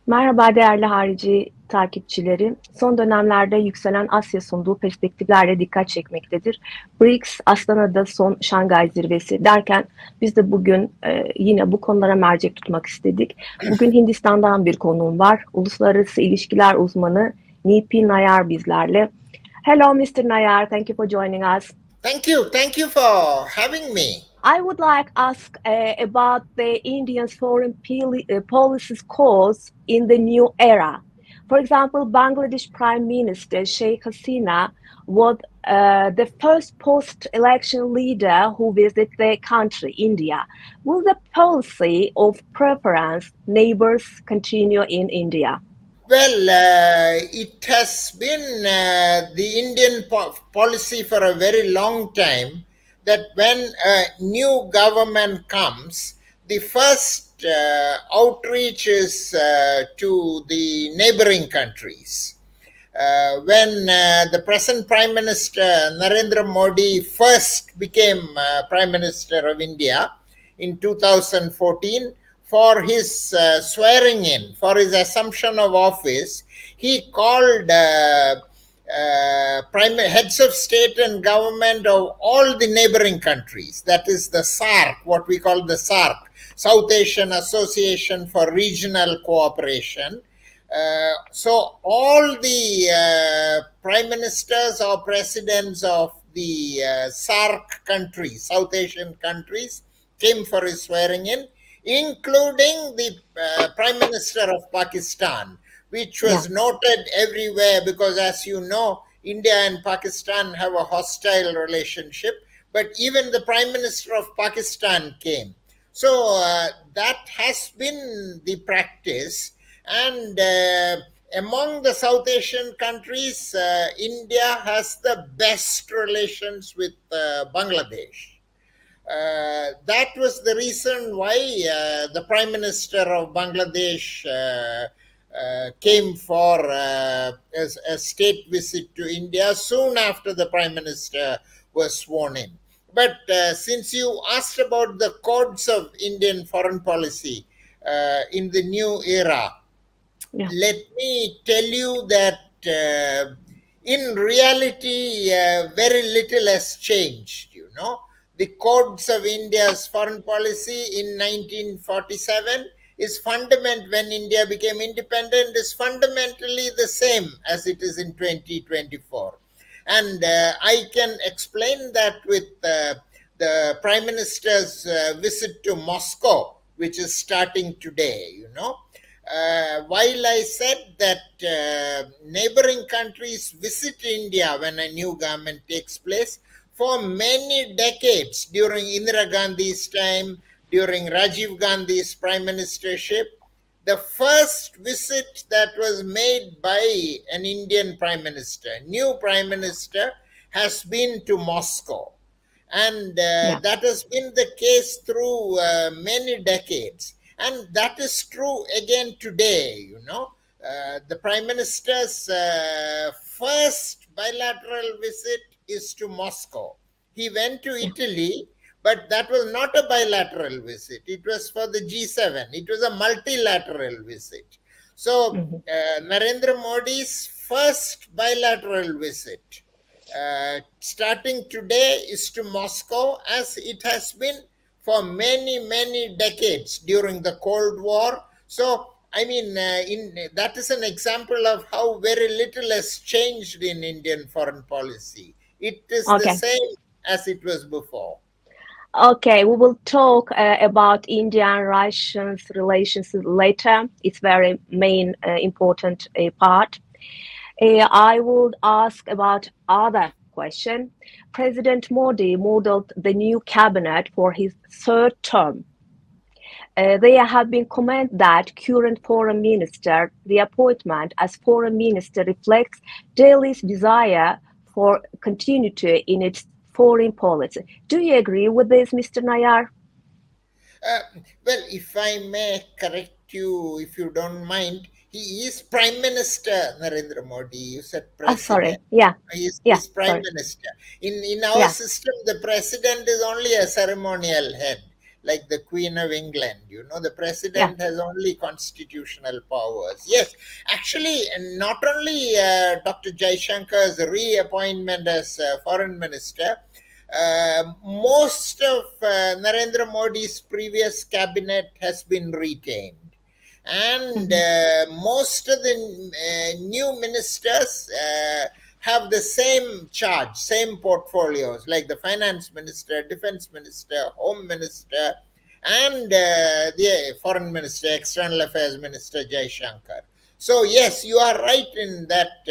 Merhaba değerli harici takipçileri. Son dönemlerde yükselen Asya sunduğu perspektiflerle dikkat çekmektedir. BRICS, Astana'da son Şangay zirvesi derken biz de bugün yine bu konulara mercek tutmak istedik. Bugün Hindistan'dan bir konuğum var. Uluslararası ilişkiler uzmanı KP Nayar bizlerle. Hello Mr. Nayar, thank you for joining us. Thank you for having me. I would like to ask about the Indians' foreign policy's course in the new era. For example, Bangladesh Prime Minister Sheikh Hasina was the first post-election leader who visited the country, India. Will the policy of preference neighbors continue in India? Well, it has been the Indian policy for a very long time that when a new government comes, the first outreach is to the neighboring countries. When the present Prime Minister Narendra Modi first became Prime Minister of India in 2014, for his swearing in, for his assumption of office, he called heads of state and government of all the neighboring countries, that is the SAARC, what we call the SAARC, South Asian Association for Regional Cooperation. So all the prime ministers or presidents of the SAARC countries, South Asian countries, came for his swearing in, including the Prime Minister of Pakistan, which was noted everywhere because, as you know, India and Pakistan have a hostile relationship, but even the Prime Minister of Pakistan came. So that has been the practice, and among the South Asian countries, India has the best relations with Bangladesh. That was the reason why the Prime Minister of Bangladesh came for a state visit to India soon after the Prime Minister was sworn in. But since you asked about the codes of Indian foreign policy in the new era, let me tell you that in reality, very little has changed, you know. The codes of India's foreign policy in 1947 is fundamental when India became independent, is fundamentally the same as it is in 2024. And I can explain that with the Prime Minister's visit to Moscow, which is starting today, you know. While I said that neighboring countries visit India when a new government takes place, for many decades, during Indira Gandhi's time, during Rajiv Gandhi's prime ministership, the first visit that was made by an Indian prime minister, new prime minister, has been to Moscow. And that has been the case through many decades. And that is true again today, you know. The prime minister's first bilateral visit is to Moscow. He went to Italy, but that was not a bilateral visit. It was for the G7. It was a multilateral visit. So Narendra Modi's first bilateral visit, starting today, is to Moscow, as it has been for many, many decades during the Cold War. So, I mean, that is an example of how very little has changed in Indian foreign policy. It is the same as it was before. Okay, we will talk about India and Russia's relations later. It's very main important part. I would ask about other question. President Modi modeled the new cabinet for his third term. There have been comments that current foreign minister, the appointment as foreign minister reflects Delhi's desire for continuity in its foreign policy. Do you agree with this, Mr. Nayar? Well, if I may correct you, if you don't mind, he is Prime Minister Narendra Modi. You said President. Oh, sorry. Yeah. He's Prime Minister. In our system, the President is only a ceremonial head. like the Queen of England. The president has only constitutional powers. Yes, actually, not only Dr. Jaishankar's reappointment as foreign minister, most of Narendra Modi's previous cabinet has been retained. And most of the new ministers have the same charge, same portfolios, like the finance minister, defense minister, home minister, and the foreign minister, external affairs minister, Jaishankar. So yes, you are right in that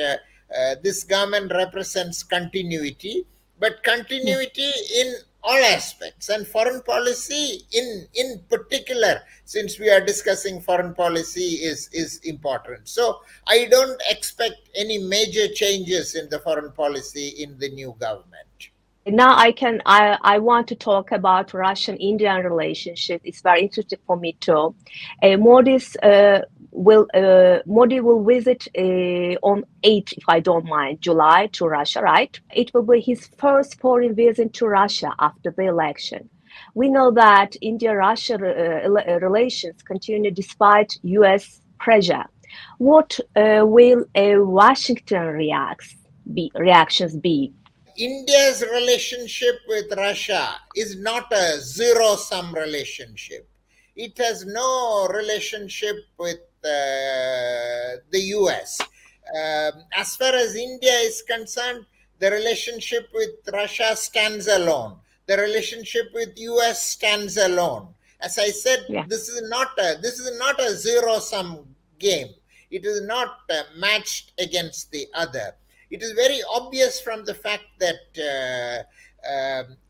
this government represents continuity, but continuity in all aspects, and foreign policy in particular, since we are discussing foreign policy, is important. So I don't expect any major changes in the foreign policy in the new government. Now I want to talk about Russian-Indian relationship. It's very interesting for me too. Modi will visit on 8th, if I don't mind, July to Russia, right? It will be his first foreign visit to Russia after the election. We know that India-Russia relations continue despite U.S. pressure. What will Washington reactions be? India's relationship with Russia is not a zero-sum relationship. It has no relationship with the US. As far as India is concerned, the relationship with Russia stands alone. The relationship with US stands alone. As I said, this is not a zero-sum game. It is not matched against the other. It is very obvious from the fact that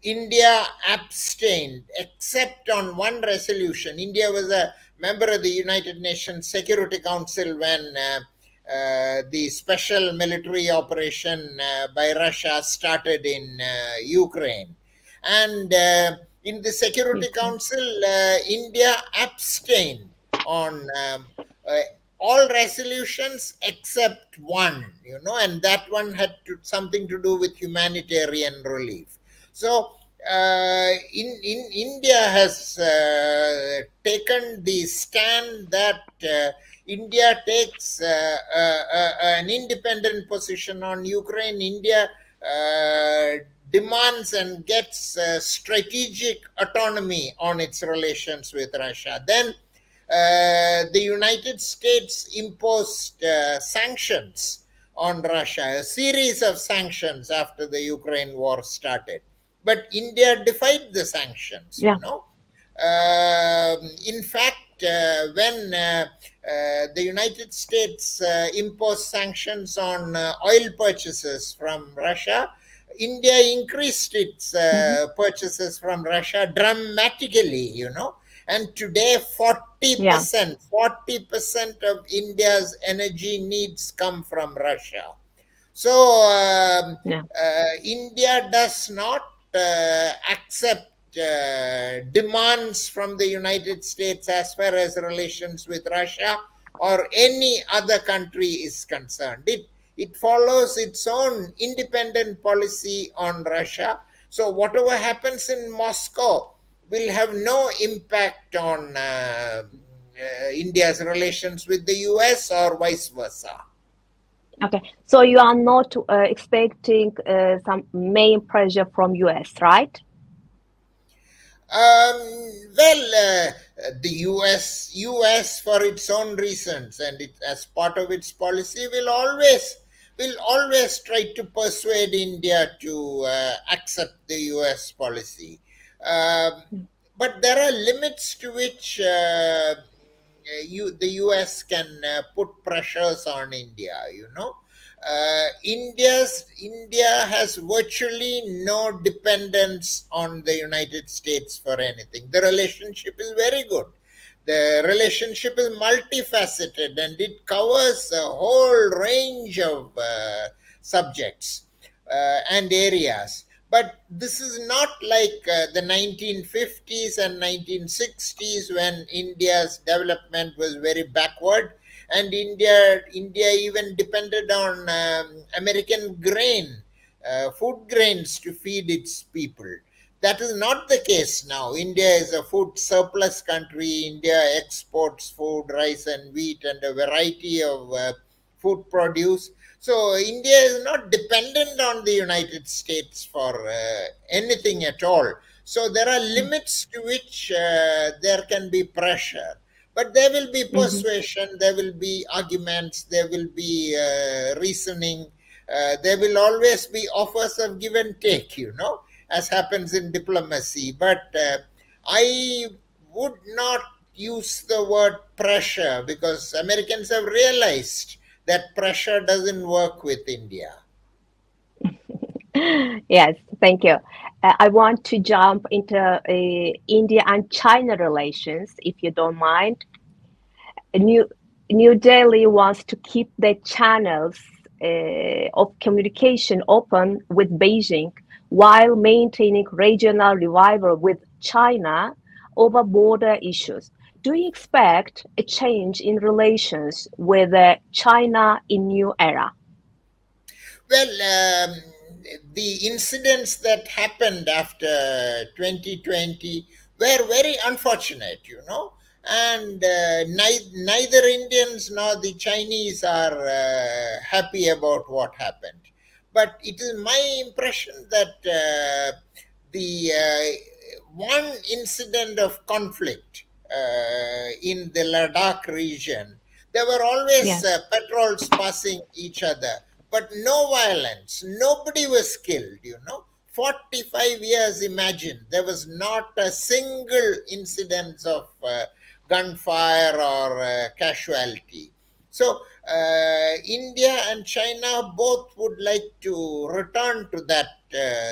India abstained, except on one resolution. India was a member of the United Nations Security Council when the special military operation by Russia started in Ukraine. And in the Security Council, India abstained on all resolutions except one, and that one had something to do with humanitarian relief. So India has taken the stand that India takes an independent position on Ukraine. India demands and gets strategic autonomy on its relations with Russia. Then the United States imposed sanctions on Russia, a series of sanctions after the Ukraine war started. But India defied the sanctions, In fact, when the United States imposed sanctions on oil purchases from Russia, India increased its purchases from Russia dramatically, And today, 40% of India's energy needs come from Russia. So India does not accept demands from the United States as far as relations with Russia or any other country is concerned. It follows its own independent policy on Russia. So whatever happens in Moscow will have no impact on India's relations with the US or vice versa. Okay, so you are not expecting some main pressure from US, right? The US for its own reasons and as part of its policy will always try to persuade India to accept the US policy. But there are limits to which the US can put pressures on India, India has virtually no dependence on the United States for anything. The relationship is very good. The relationship is multifaceted and it covers a whole range of subjects and areas. But this is not like the 1950s and 1960s when India's development was very backward. And India even depended on American grain, food grains to feed its people. That is not the case now. India is a food surplus country. India exports food, rice and wheat, and a variety of food produce. So India is not dependent on the United States for anything at all. So there are limits to which there can be pressure. But there will be persuasion, there will be arguments, there will be reasoning. There will always be offers of give and take, as happens in diplomacy. But I would not use the word pressure, because Americans have realized that pressure doesn't work with India. Yes, thank you. I want to jump into India and China relations, if you don't mind. New Delhi wants to keep the channels of communication open with Beijing while maintaining regional revival with China over border issues. Do you expect a change in relations with China in new era? Well, the incidents that happened after 2020 were very unfortunate, and neither Indians nor the Chinese are happy about what happened. But it is my impression that the one incident of conflict in the Ladakh region, there were always patrols passing each other, but no violence. Nobody was killed, 45 years, imagine. There was not a single incident of gunfire or casualty. So India and China both would like to return to that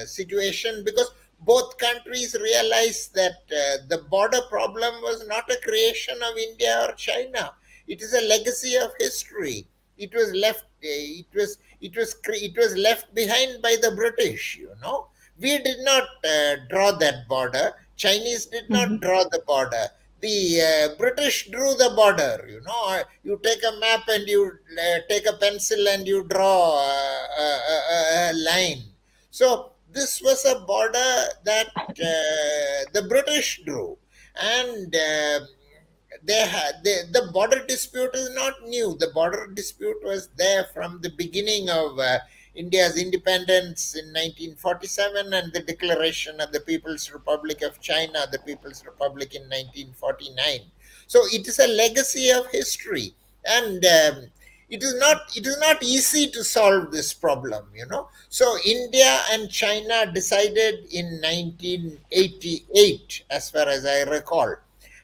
situation, because both countries realized that the border problem was not a creation of India or China. It is a legacy of history. It was left. It was left behind by the British. We did not draw that border. Chinese did not draw the border. The British drew the border. You take a map and you take a pencil and you draw a line. So this was a border that the British drew, and the border dispute is not new. The border dispute was there from the beginning of India's independence in 1947 and the declaration of the People's Republic of China, the People's Republic in 1949. So it is a legacy of history, and it is not easy to solve this problem, So India and China decided in 1988, as far as I recall,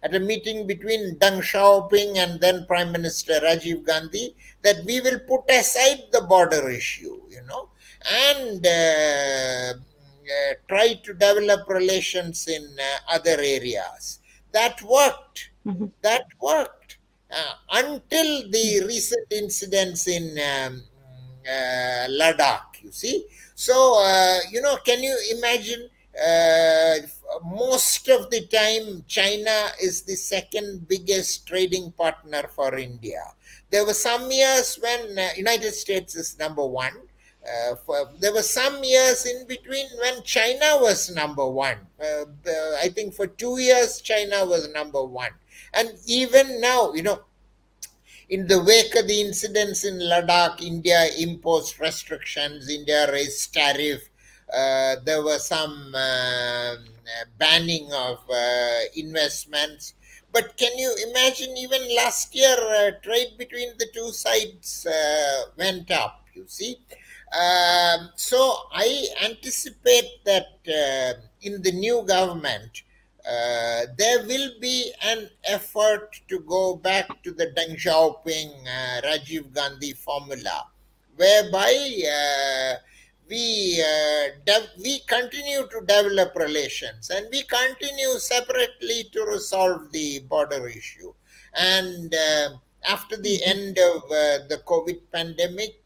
at a meeting between Deng Xiaoping and then Prime Minister Rajiv Gandhi, that we will put aside the border issue, and try to develop relations in other areas. That worked. That worked until the recent incidents in Ladakh, you see. So, can you imagine? Most of the time, China is the second biggest trading partner for India. There were some years when United States is number one. There were some years in between when China was number one. I think for 2 years, China was number one. And even now, in the wake of the incidents in Ladakh, India imposed restrictions, India raised tariff. There was some banning of investments. But can you imagine, even last year, trade between the two sides went up, you see. So I anticipate that in the new government, there will be an effort to go back to the Deng Xiaoping, Rajiv Gandhi formula, whereby we continue to develop relations, and we continue separately to resolve the border issue. And after the end of the COVID pandemic,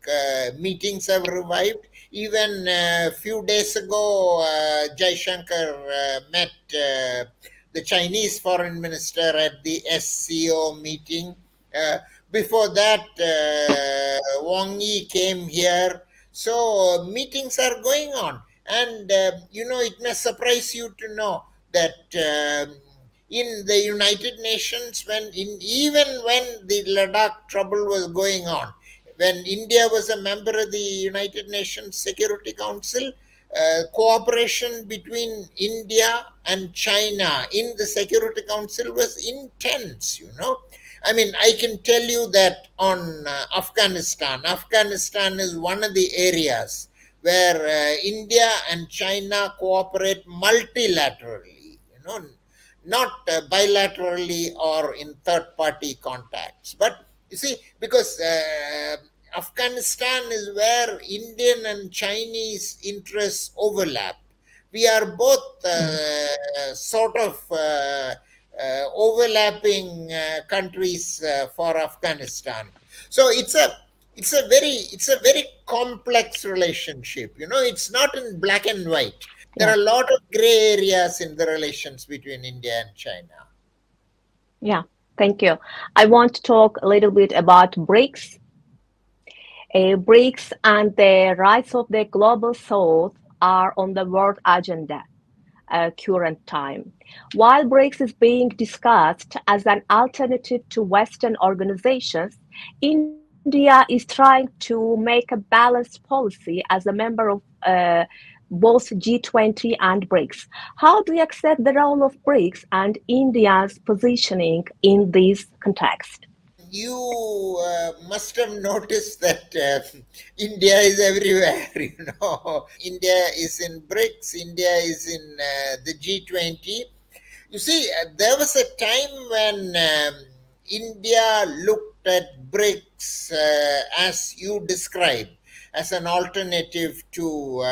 meetings have revived. Even a few days ago, Jaishankar met the Chinese foreign minister at the SCO meeting. Before that, Wang Yi came here. So meetings are going on. And, it may surprise you to know that in the United Nations, even when the Ladakh trouble was going on, when India was a member of the United Nations Security Council, cooperation between India and China in the Security Council was intense, I mean, I can tell you that on Afghanistan is one of the areas where India and China cooperate multilaterally, not bilaterally or in third-party contacts. But you see, because Afghanistan is where Indian and Chinese interests overlap. We are both sort of overlapping countries for Afghanistan. So it's a very complex relationship. It's not in black and white. There are a lot of gray areas in the relations between India and China. Yeah, thank you. I want to talk a little bit about BRICS. BRICS and the rise of the global south are on the world agenda current time. While BRICS is being discussed as an alternative to Western organizations, India is trying to make a balanced policy as a member of both G20 and BRICS. How do you accept the role of BRICS and India's positioning in this context? You must have noticed that India is everywhere, India is in BRICS, India is in the G20. You see, there was a time when India looked at BRICS as you described, as an alternative to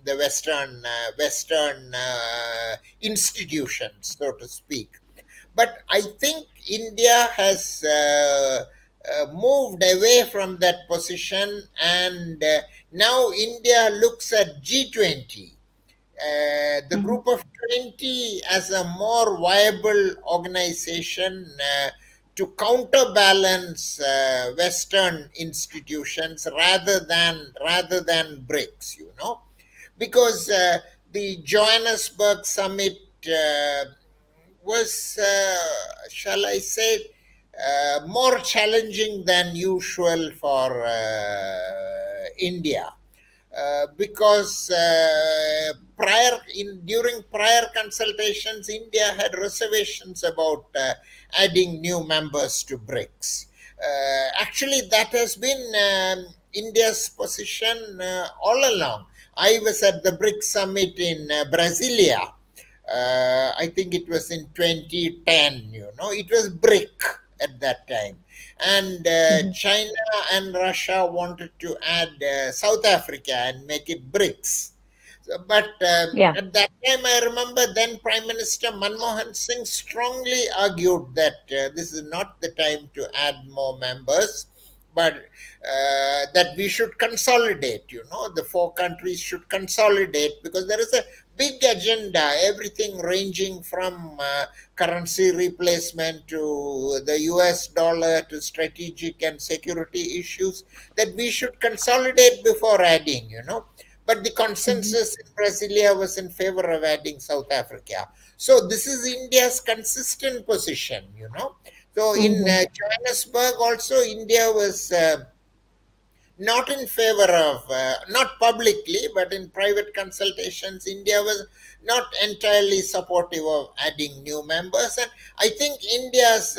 the Western institutions, so to speak. But I think India has moved away from that position, and now India looks at G20, the group of 20, as a more viable organization to counterbalance Western institutions rather than BRICS, because the Johannesburg summit was, shall I say, more challenging than usual for India, because during prior consultations, India had reservations about adding new members to BRICS. Actually, that has been India's position all along. I was at the BRICS summit in Brasilia. I think it was in 2010, it was BRIC at that time. And China and Russia wanted to add South Africa and make it BRICS. But at that time, I remember then Prime Minister Manmohan Singh strongly argued that this is not the time to add more members, but that we should consolidate, the four countries should consolidate, because there is a big agenda, everything ranging from currency replacement to the US dollar to strategic and security issues, that we should consolidate before adding, But the consensus in Brasilia was in favor of adding South Africa. So this is India's consistent position, So in Johannesburg also, India was not in favor of, not publicly, but in private consultations, India was not entirely supportive of adding new members. And I think India's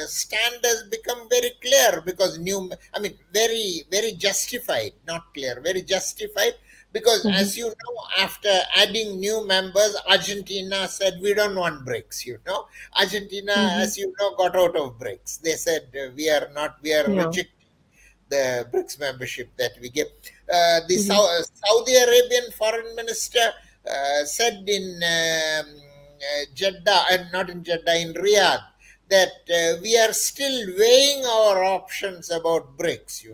stand has become very clear, because very, very justified, not clear, very justified. Because as you know, after adding new members, Argentina said, we don't want BRICS, Argentina, as you know, got out of BRICS. They said, we are rejecting the BRICS membership that we give. The Saudi Arabian foreign minister said in Jeddah, and not in Jeddah, in Riyadh, that we are still weighing our options about BRICS,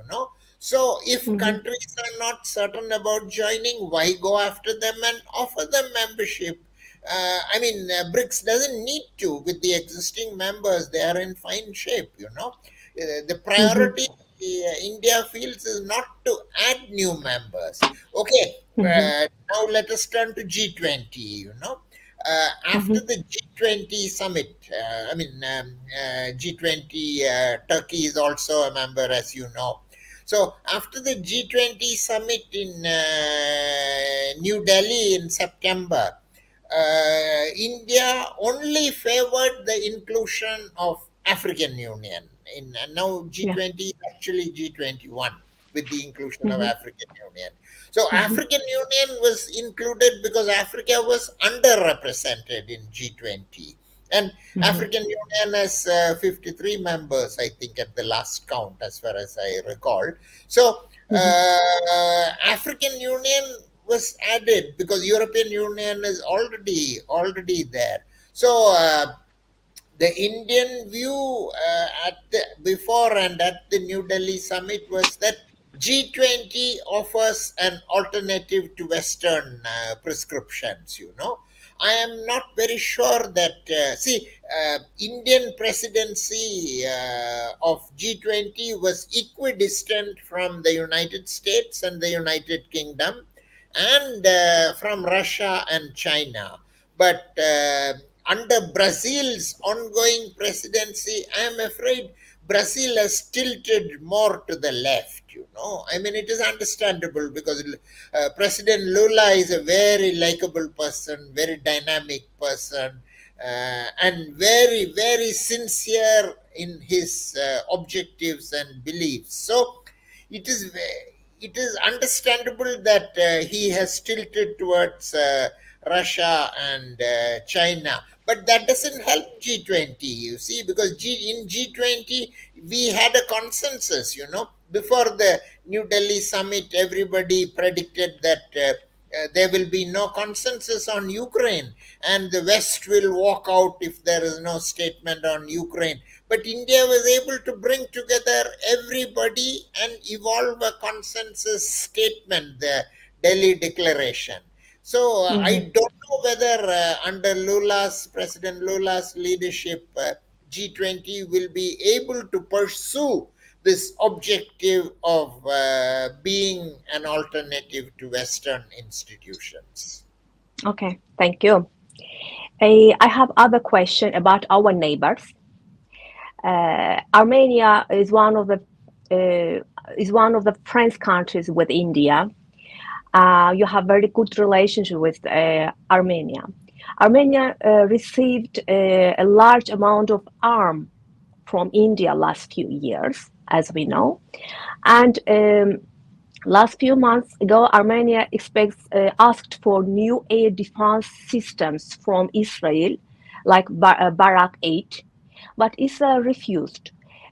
So if countries are not certain about joining, why go after them and offer them membership? BRICS doesn't need to. With the existing members, they are in fine shape, The priority India feels is not to add new members. Okay, now let us turn to G20. After the G20 summit, G20, Turkey is also a member, as you know. So after the G20 summit in New Delhi in September, India only favored the inclusion of African Union. And now G20 is actually G21 with the inclusion of African Union. So African Union was included because Africa was underrepresented in G20. And African Union has 53 members, I think, at the last count, as far as I recall. So African Union was added because European Union is already there. So the Indian view before and at the New Delhi summit was that G20 offers an alternative to Western prescriptions, I am not very sure that, Indian presidency of G20 was equidistant from the United States and the United Kingdom and from Russia and China. But under Brazil's ongoing presidency, I am afraid Brazil has tilted more to the left, it is understandable because President Lula is a very likable person, very dynamic person, and very, very sincere in his objectives and beliefs. So it is understandable that he has tilted towards Russia and China. But that doesn't help G20, you see, because in G20, we had a consensus, Before the New Delhi summit, everybody predicted that there will be no consensus on Ukraine and the West will walk out if there is no statement on Ukraine. But India was able to bring together everybody and evolve a consensus statement, the Delhi Declaration. So I don't know whether under President Lula's leadership, G20 will be able to pursue this objective of being an alternative to Western institutions. Okay, thank you. I have other question about our neighbors. Armenia is one of the friends countries with India. You have very good relationship with Armenia. Armenia received a large amount of arms from India last few years, as we know. And last few months ago, Armenia asked for new air defense systems from Israel, like Barak 8, but Israel refused.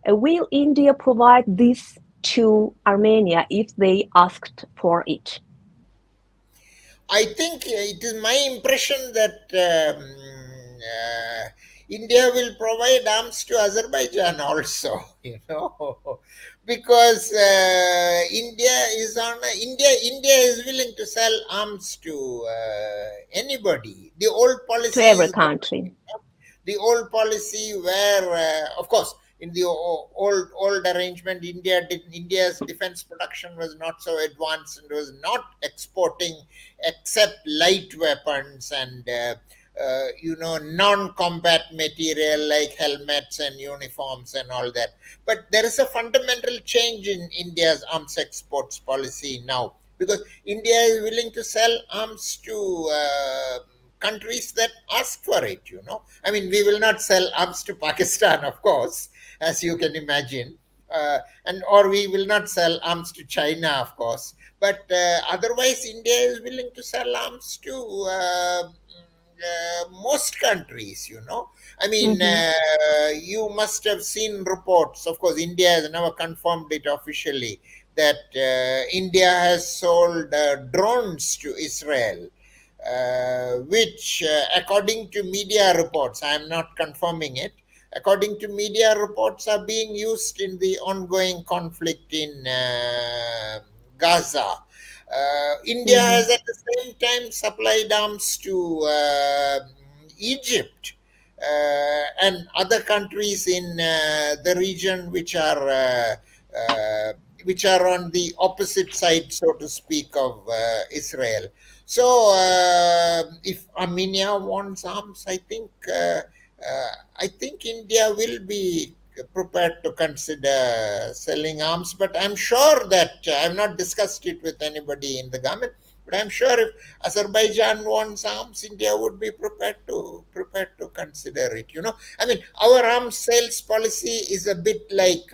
Will India provide this to Armenia if they asked for it? I think it is my impression that India will provide arms to Azerbaijan also, because India is willing to sell arms to anybody. The old policy to every country. The old policy where, of course, in the old arrangement, India's defense production was not so advanced and was not exporting except light weapons and non-combat material like helmets and uniforms and all that. But there is a fundamental change in India's arms exports policy now, because India is willing to sell arms to countries that ask for it, we will not sell arms to Pakistan, of course, as you can imagine, or we will not sell arms to China, of course. But otherwise, India is willing to sell arms to most countries, you must have seen reports. Of course, India has never confirmed it officially that India has sold drones to Israel, which, according to media reports, I am not confirming it, according to media reports, are being used in the ongoing conflict in Gaza. India has at the same time supplied arms to Egypt and other countries in the region which are which are on the opposite side, so to speak, of Israel. So if Armenia wants arms, I think India will be prepared to consider selling arms. But I'm sure that I've not discussed it with anybody in the government. But I'm sure if Azerbaijan wants arms, India would be prepared to consider it. I mean, our arms sales policy is a bit like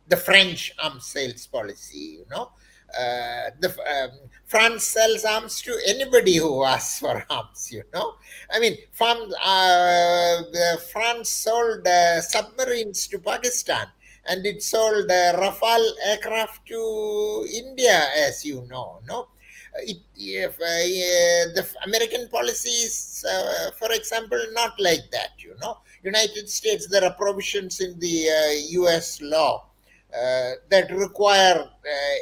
the French arms sales policy. France sells arms to anybody who asks for arms. I mean, France sold submarines to Pakistan, and it sold Rafale aircraft to India, as you know. The American policy is, for example, not like that. United States, there are provisions in the U.S. law that require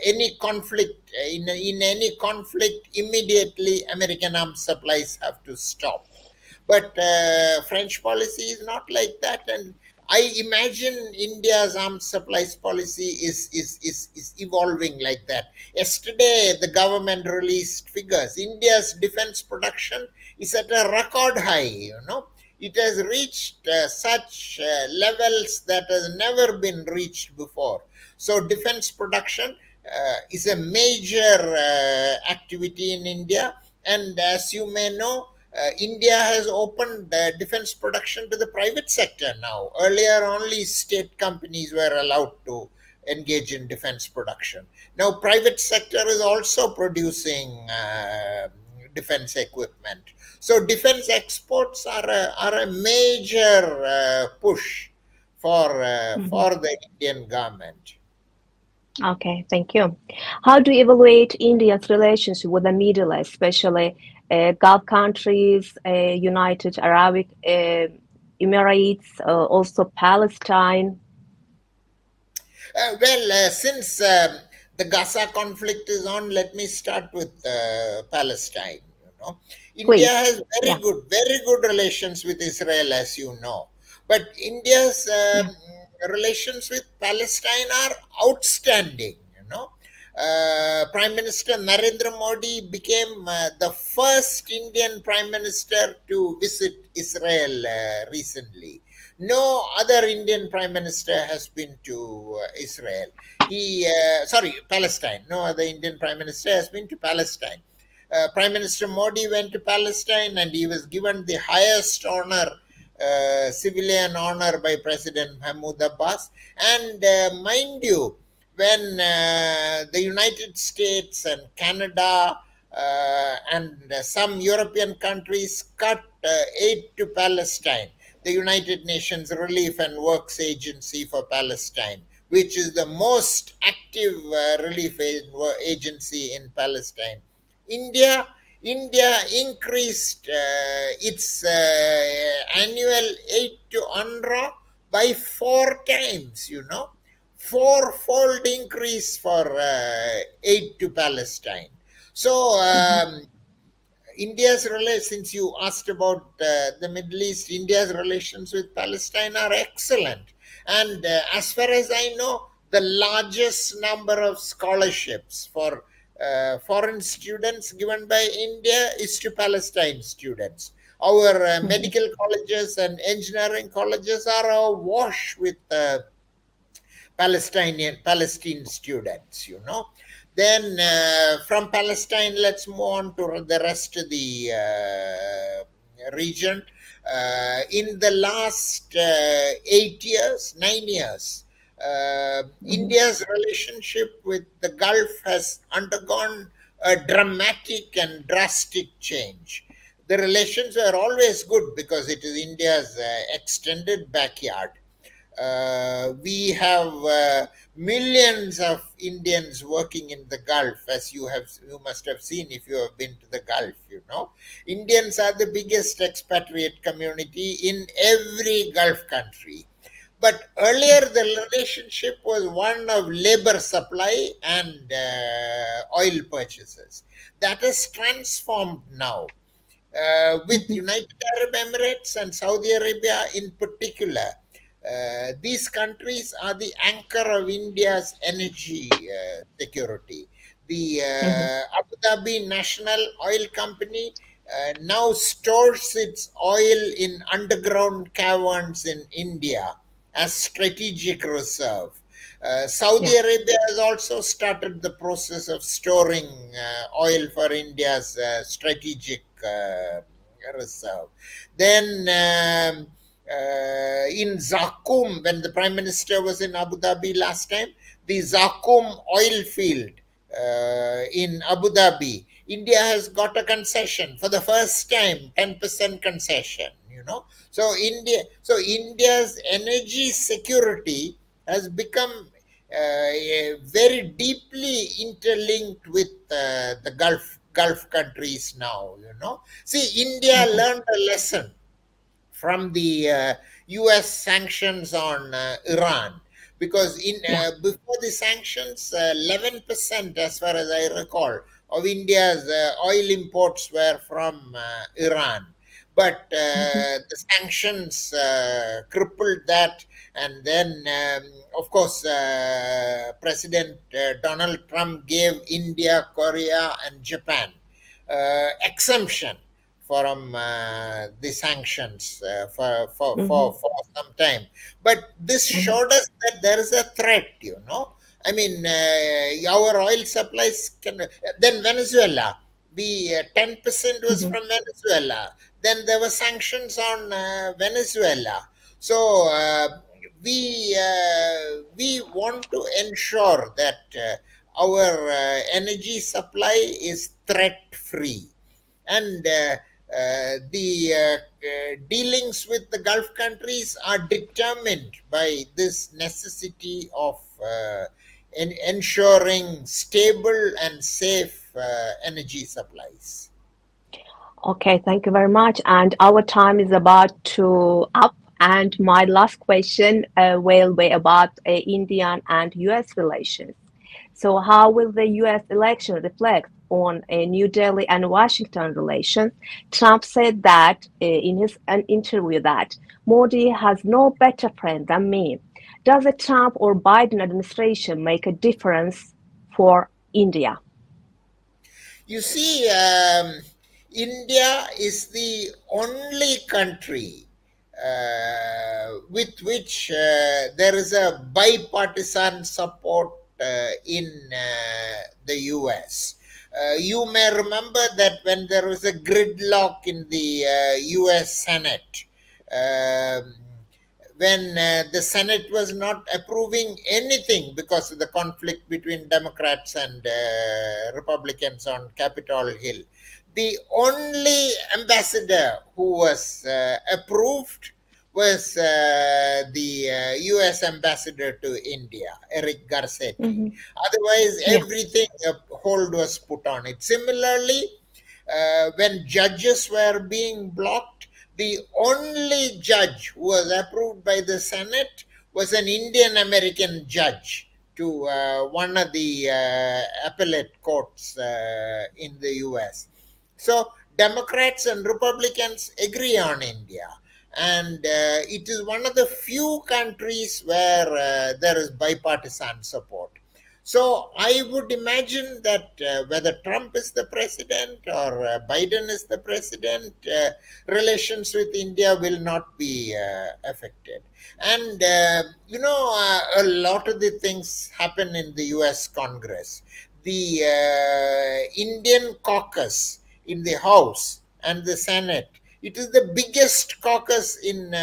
any conflict, in any conflict, immediately American arms supplies have to stop. But French policy is not like that, and I imagine India's arms supplies policy is evolving like that. Yesterday, the government released figures. India's defense production is at a record high, It has reached such levels that has never been reached before. So defense production is a major activity in India. And as you may know, India has opened defense production to the private sector now. Earlier, only state companies were allowed to engage in defense production. Now, private sector is also producing defense equipment. So defense exports are a major push for the Indian government. Okay, thank you. How do you evaluate India's relations with the Middle East, especially Gulf countries, United Arab Emirates, also Palestine? Since the Gaza conflict is on, let me start with Palestine. India has very good relations with Israel, as you know. But India's relations with Palestine are outstanding. Prime Minister Narendra Modi became the first Indian Prime Minister to visit Israel recently. No other Indian Prime Minister has been to Israel. Palestine. No other Indian Prime Minister has been to Palestine. Prime Minister Modi went to Palestine, and he was given the highest honor, civilian honor, by President Mahmoud Abbas. And mind you, when the United States and Canada and some European countries cut aid to Palestine, the United Nations Relief and Works Agency for Palestine, which is the most active relief agency in Palestine, India increased its annual aid to UNRWA by 4 times, fourfold increase for aid to Palestine. So India's relations, since you asked about the Middle East, India's relations with Palestine are excellent. And as far as I know, the largest number of scholarships for foreign students given by India is to Palestine students. Our medical colleges and engineering colleges are awash with Palestine students, Then from Palestine, let's move on to the rest of the region. In the last 9 years, India's relationship with the Gulf has undergone a dramatic and drastic change. The relations were always good because it is India's extended backyard. We have millions of Indians working in the Gulf, as you must have seen if you have been to the Gulf, Indians are the biggest expatriate community in every Gulf country. But earlier the relationship was one of labor supply and oil purchases. That has transformed now. With United Arab Emirates and Saudi Arabia in particular, These countries are the anchor of India's energy security. The Abu Dhabi National Oil Company now stores its oil in underground caverns in India as strategic reserve. Saudi Arabia has also started the process of storing oil for India's strategic reserve. Then in Zakum, when the Prime Minister was in Abu Dhabi last time, the Zakum oil field in Abu Dhabi, India has got a concession for the first time, 10% concession, you know. So India's energy security has become very deeply interlinked with the Gulf countries now, you know. See, India learned a lesson from the US sanctions on Iran, because before the sanctions, 11%, as far as I recall, of India's oil imports were from Iran. But the sanctions crippled that, and then, of course, President Donald Trump gave India, Korea, and Japan exemption from the sanctions for some time. But this showed us that there is a threat, you know. I mean, our oil supplies can... Then Venezuela, the 10% was from Venezuela. Then there were sanctions on Venezuela. So we want to ensure that our energy supply is threat-free. And the dealings with the Gulf countries are determined by this necessity of ensuring stable and safe energy supplies. Okay, thank you very much. And our time is about to up. And my last question will be about Indian and US relations. So how will the US election reflect on New Delhi and Washington relations? Trump said that in an interview that Modi has no better friend than me. Does the Trump or Biden administration make a difference for India? You see, India is the only country with which there is a bipartisan support in the US. You may remember that when there was a gridlock in the US Senate, when the Senate was not approving anything because of the conflict between Democrats and Republicans on Capitol Hill, the only ambassador who was approved was the US ambassador to India, Eric Garcetti. Otherwise, everything, a hold was put on it. Similarly, when judges were being blocked, the only judge who was approved by the Senate was an Indian American judge to one of the appellate courts in the US. So Democrats and Republicans agree on India. And it is one of the few countries where there is bipartisan support. So I would imagine that whether Trump is the president or Biden is the president, relations with India will not be affected. And, you know, a lot of the things happen in the US Congress. The Indian caucus in the House and the Senate, it is the biggest caucus in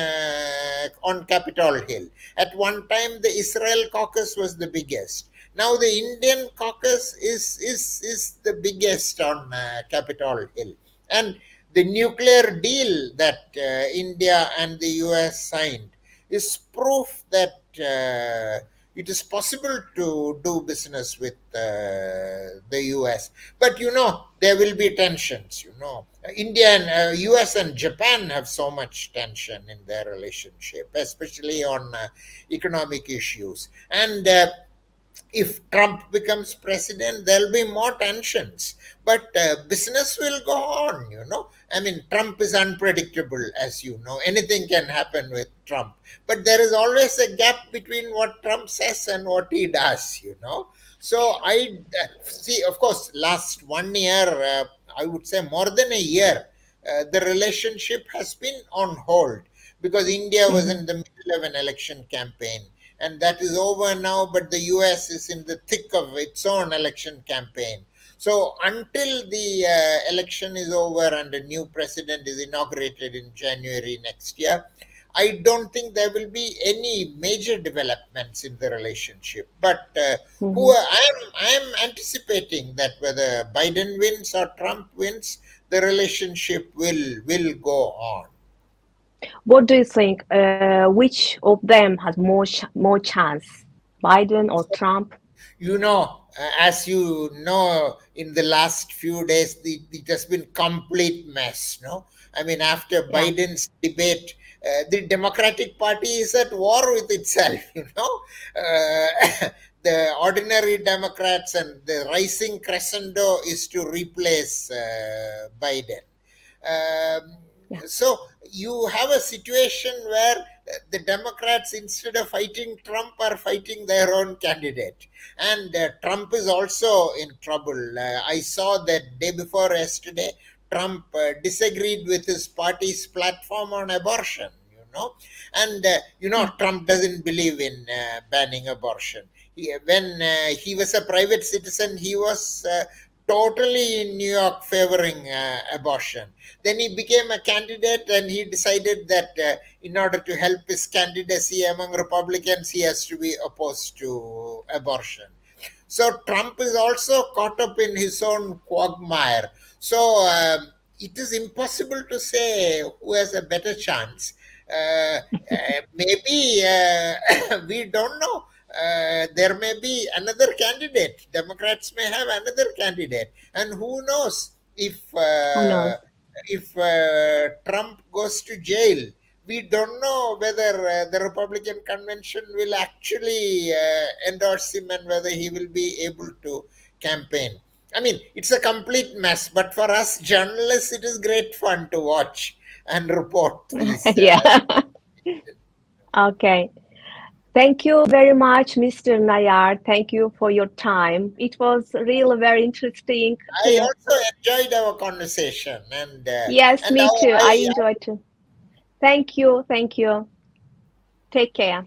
on Capitol Hill. At one time, the Israel caucus was the biggest. Now the Indian caucus is the biggest on Capitol Hill. And the nuclear deal that India and the US signed is proof that it is possible to do business with the US. But, you know, there will be tensions, you know. India and US and Japan have so much tension in their relationship, especially on economic issues. And if Trump becomes president, there'll be more tensions. But business will go on, you know. I mean, Trump is unpredictable, as you know. Anything can happen with Trump. But there is always a gap between what Trump says and what he does, you know. So I see, of course, last 1 year, I would say more than a year, the relationship has been on hold because India was in the middle of an election campaign. And that is over now, but the US is in the thick of its own election campaign. So until the election is over and a new president is inaugurated in January next year, I don't think there will be any major developments in the relationship. But I am anticipating that whether Biden wins or Trump wins, the relationship will go on. What do you think? Which of them has more chance, Biden or Trump? You know, as you know, in the last few days, it has been complete mess. No, I mean, after Biden's debate, the Democratic Party is at war with itself. You know, the ordinary Democrats and the rising crescendo is to replace Biden. So you have a situation where the Democrats, instead of fighting Trump, are fighting their own candidate. And Trump is also in trouble. I saw that day before yesterday, Trump disagreed with his party's platform on abortion, you know. And, you know, Trump doesn't believe in banning abortion. When he was a private citizen, he was totally in New York favoring abortion. Then he became a candidate and he decided that in order to help his candidacy among Republicans, he has to be opposed to abortion. So Trump is also caught up in his own quagmire. So it is impossible to say who has a better chance. Maybe we don't know. There may be another candidate. Democrats may have another candidate, and who knows if Trump goes to jail. We don't know whether the Republican convention will actually endorse him and whether he will be able to campaign. I mean, it's a complete mess, but for us journalists, it is great fun to watch and report these. Okay. Thank you very much, Mr. Nayar. Thank you for your time. It was really very interesting. I also enjoyed our conversation. And yes, me too. I enjoyed too. Thank you. Thank you. Take care.